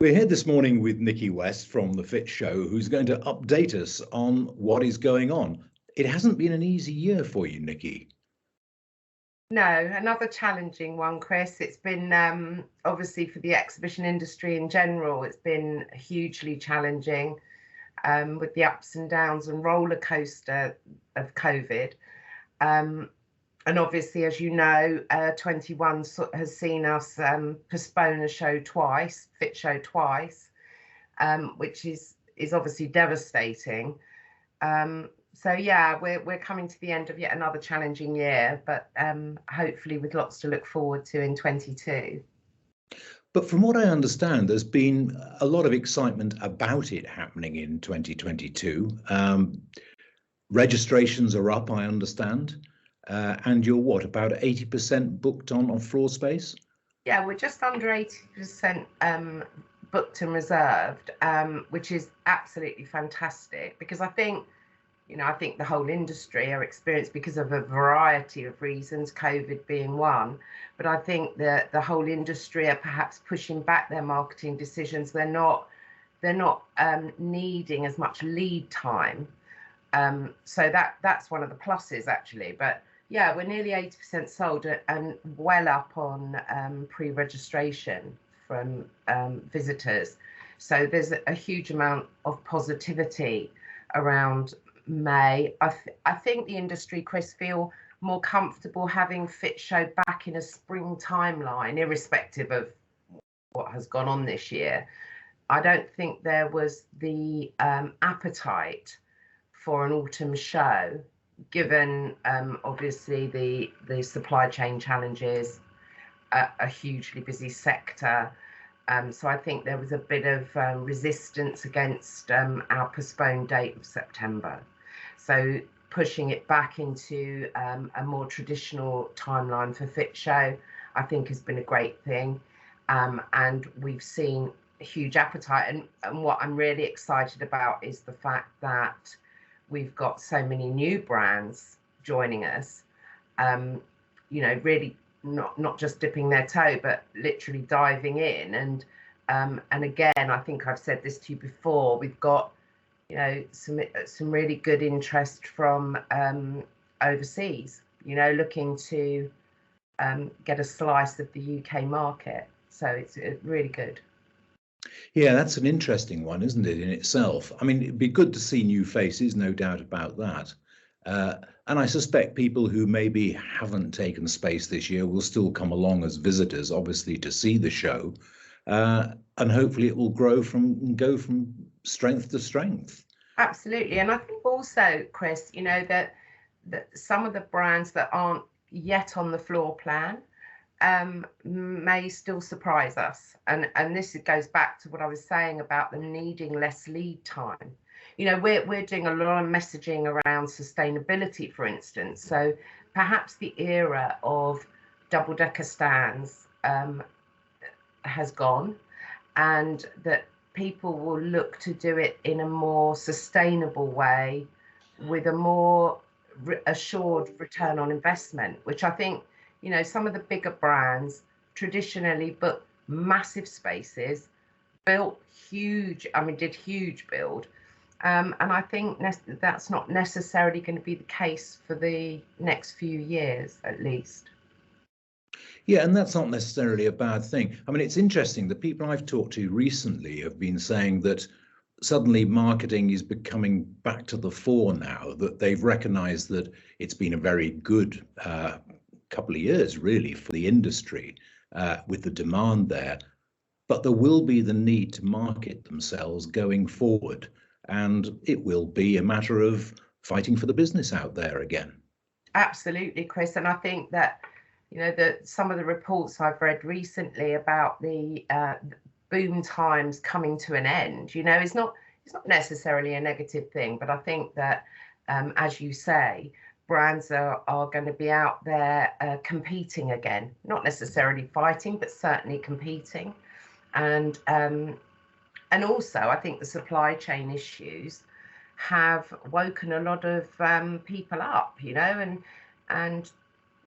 We're here this morning with Nickie West from The Fit Show, who's going to update us on what is going on. It hasn't been an easy year for you, Nickie. No, another challenging one, Chris. It's been obviously for the exhibition industry in general, it's been hugely challenging with the ups and downs and roller coaster of COVID. And obviously, as you know, 21 has seen us postpone a show twice, Fit Show twice, which is obviously devastating. So yeah, we're coming to the end of yet another challenging year, but hopefully with lots to look forward to in 22. But from what I understand, there's been a lot of excitement about it happening in 2022. Registrations are up, I understand. And you're what, about 80% booked on floor space? Yeah, we're just under 80% booked and reserved, which is absolutely fantastic because I think the whole industry are experienced because of a variety of reasons, COVID being one. But I think that the whole industry are perhaps pushing back their marketing decisions. They're not needing as much lead time. So that's one of the pluses actually. But yeah, we're nearly 80% sold and well up on pre-registration from visitors. So there's a huge amount of positivity around May. I think the industry, Chris, feel more comfortable having Fit Show back in a spring timeline, irrespective of what has gone on this year. I don't think there was the appetite for an autumn show, given obviously the supply chain challenges, a hugely busy sector. So I think there was a bit of resistance against our postponed date of September. So pushing it back into a more traditional timeline for Fit Show, I think has been a great thing. And we've seen a huge appetite. And what I'm really excited about is the fact that we've got so many new brands joining us, really not just dipping their toe, but literally diving in. And again, I think I've said this to you before, we've got some really good interest from overseas, looking to get a slice of the UK market. So it's really good. Yeah, that's an interesting one, isn't it, in itself? I mean, it'd be good to see new faces, no doubt about that. And I suspect people who maybe haven't taken space this year will still come along as visitors, obviously, to see the show. And hopefully it will go from strength to strength. Absolutely. And I think also, Chris, that some of the brands that aren't yet on the floor plan may still surprise us. And this goes back to what I was saying about them needing less lead time. We're doing a lot of messaging around sustainability, for instance. So perhaps the era of double-decker stands has gone, and that people will look to do it in a more sustainable way with a more assured return on investment, which I think, some of the bigger brands traditionally book massive spaces, did huge build. And I think that's not necessarily going to be the case for the next few years, at least. Yeah, and that's not necessarily a bad thing. I mean, it's interesting. The people I've talked to recently have been saying that suddenly marketing is becoming back to the fore now, that they've recognized that it's been a very good couple of years, really, for the industry with the demand there. But there will be the need to market themselves going forward. And it will be a matter of fighting for the business out there again. Absolutely, Chris. And I think that some of the reports I've read recently about the boom times coming to an end, it's not necessarily a negative thing, but I think that, as you say, brands are going to be out there competing again, not necessarily fighting, but certainly competing. And also, I think the supply chain issues have woken a lot of people up, and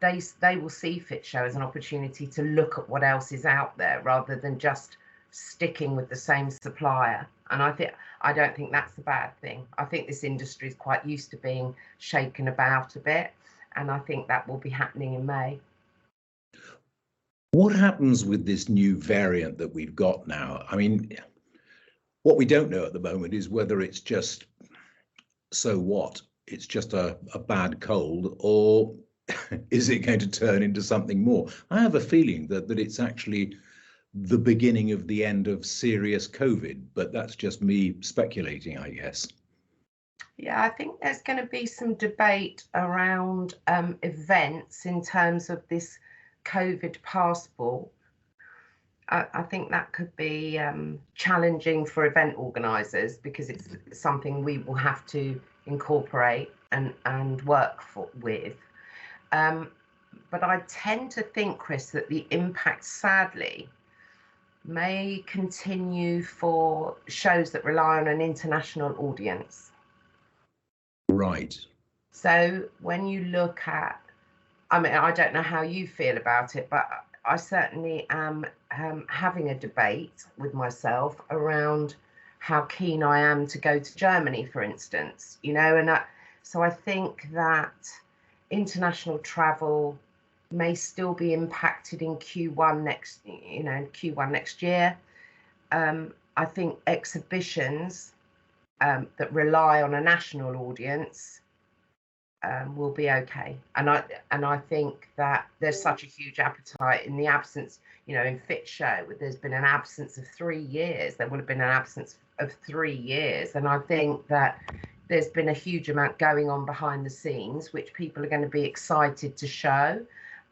they will see Fit Show as an opportunity to look at what else is out there rather than just sticking with the same supplier. And I don't think that's a bad thing. I think this industry is quite used to being shaken about a bit, and I think that will be happening in May. What happens with this new variant that we've got now? I mean, what we don't know at the moment is whether it's just, so what? It's just a bad cold, or is it going to turn into something more? I have a feeling that it's actually the beginning of the end of serious COVID, but that's just me speculating, I guess. Yeah, I think there's going to be some debate around events in terms of this COVID passport. I think that could be challenging for event organisers, because it's something we will have to incorporate and work with. But I tend to think, Chris, that the impact, sadly, may continue for shows that rely on an international audience. Right. So when you look at, I mean, I don't know how you feel about it, but I certainly am having a debate with myself around how keen I am to go to Germany, for instance, you know, and so I think that international travel may still be impacted in Q1 next year. I think exhibitions that rely on a national audience will be okay, and I think that there's such a huge appetite in the absence, you know, in Fit Show, there's been an absence of 3 years. There would have been an absence of 3 years, and I think that there's been a huge amount going on behind the scenes, which people are going to be excited to show,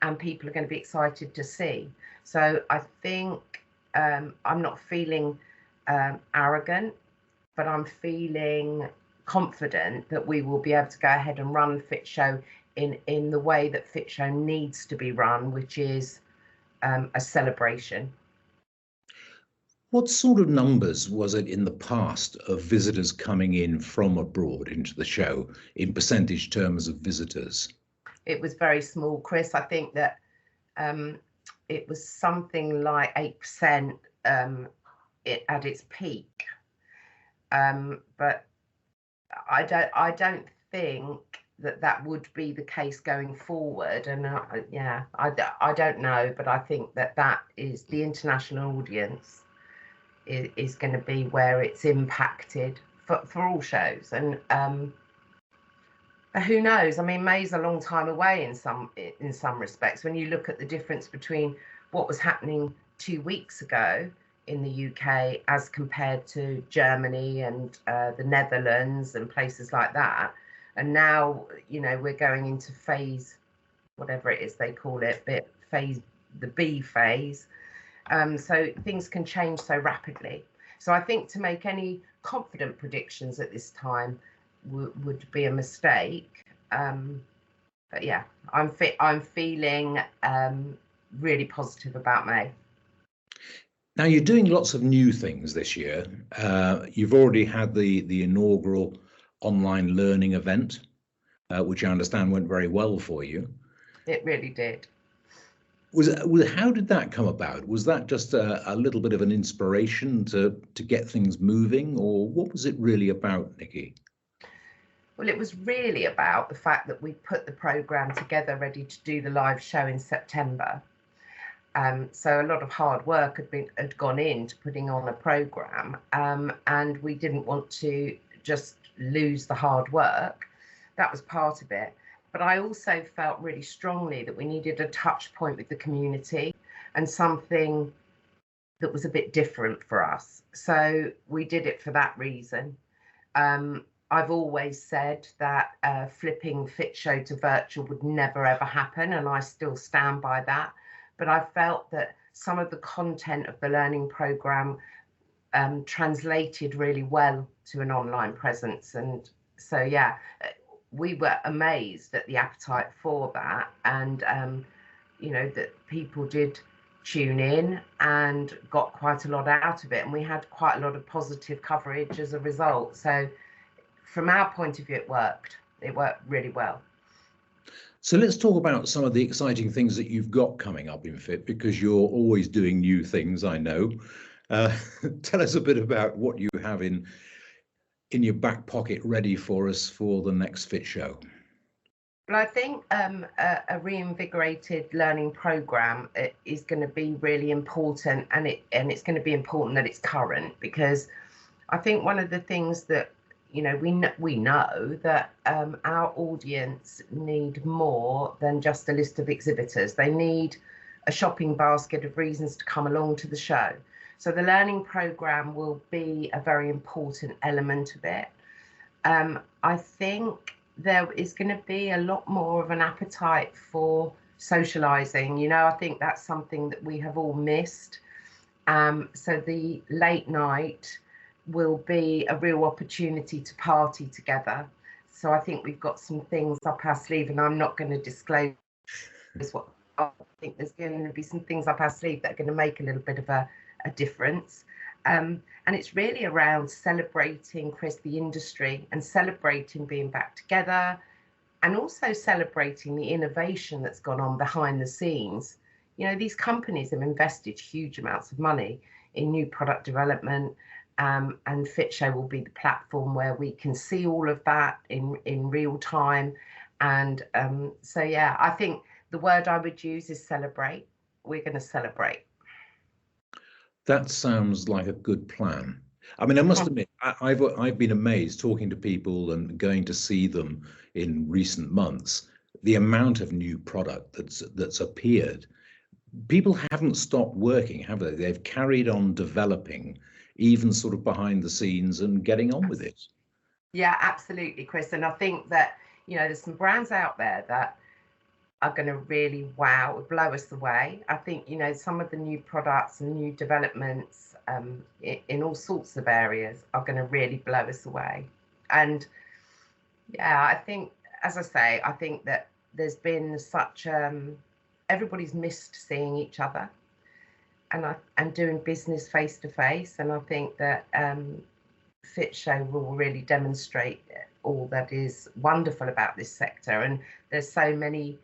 and people are going to be excited to see. So I think I'm not feeling arrogant, but I'm feeling confident that we will be able to go ahead and run Fit Show in the way that Fit Show needs to be run, which is a celebration. What sort of numbers was it in the past of visitors coming in from abroad into the show in percentage terms of visitors? It was very small, Chris. I think that it was something like 8% at its peak. But I don't think that would be the case going forward. And I don't know, but I think that is the international audience is going to be where it's impacted for all shows. And who knows? I mean, May's a long time away in some respects. When you look at the difference between what was happening 2 weeks ago in the UK as compared to Germany and the Netherlands and places like that, and now, you know, we're going into phase, whatever it is they call it, the B phase. So things can change so rapidly. So I think to make any confident predictions at this time would be a mistake. But yeah, I'm feeling really positive about May. Now, you're doing lots of new things this year. You've already had the inaugural online learning event, which I understand went very well for you. It really did. How did that come about? Was that just a little bit of an inspiration to get things moving, or what was it really about, Nickie? Well, it was really about the fact that we put the programme together ready to do the live show in September. So a lot of hard work had gone into putting on a programme, and we didn't want to just lose the hard work. That was part of it. But I also felt really strongly that we needed a touch point with the community and something that was a bit different for us. So we did it for that reason. I've always said that flipping Fit Show to virtual would never ever happen, and I still stand by that. But I felt that some of the content of the learning programme translated really well to an online presence. And so, yeah, we were amazed at the appetite for that, and you know, that people did tune in and got quite a lot out of it, and we had quite a lot of positive coverage as a result. So from our point of view, it worked really well. So let's talk about some of the exciting things that you've got coming up in Fit, because you're always doing new things, I know. Uh, Tell us a bit about what you have in your back pocket ready for us for the next Fit Show. Well, I think a reinvigorated learning program is going to be really important, and it's going to be important that it's current, because I think one of the things that we know that our audience need more than just a list of exhibitors. They need a shopping basket of reasons to come along to the show. So the learning program will be a very important element of it. I think there is going to be a lot more of an appetite for socializing. I think that's something that we have all missed. So the late night will be a real opportunity to party together. So I think we've got some things up our sleeve, and I'm not going to disclose what I think. There's going to be some things up our sleeve that are going to make a little bit of a difference. And it's really around celebrating, Chris, the industry, and celebrating being back together, and also celebrating the innovation that's gone on behind the scenes. These companies have invested huge amounts of money in new product development, and Fit Show will be the platform where we can see all of that in real time. And so, yeah, I think the word I would use is celebrate. We're going to celebrate. That sounds like a good plan. I mean, I must admit, I've been amazed talking to people and going to see them in recent months. The amount of new product that's appeared. People haven't stopped working, have they? They've carried on developing, even sort of behind the scenes, and getting on with it. Yeah, absolutely, Chris. And I think that there's some brands out there that are going to really blow us away. I think some of the new products and new developments in all sorts of areas are going to really blow us away. And yeah, I think, as I say, I think that there's been such everybody's missed seeing each other and doing business face to face. And I think that Fit Show will really demonstrate all that is wonderful about this sector. And there's so many.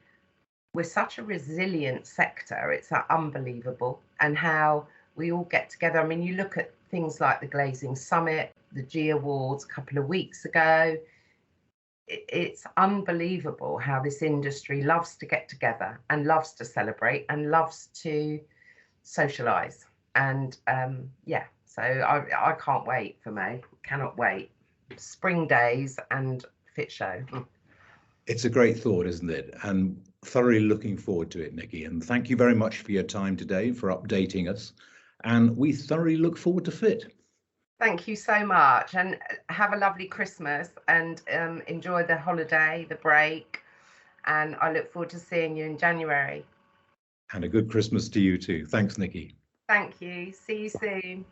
We're such a resilient sector. It's unbelievable. And how we all get together. I mean, you look at things like the Glazing Summit, the G Awards a couple of weeks ago. It's unbelievable how this industry loves to get together and loves to celebrate and loves to socialize. And yeah, so I can't wait for May. Cannot wait. Spring days and Fit Show. It's a great thought, isn't it? And thoroughly looking forward to it, Nickie. And thank you very much for your time today, for updating us. And we thoroughly look forward to Fit. Thank you so much, and have a lovely Christmas, and enjoy the holiday, the break, and I look forward to seeing you in January. And a good Christmas to you too. Thanks, Nickie. Thank you. See you soon.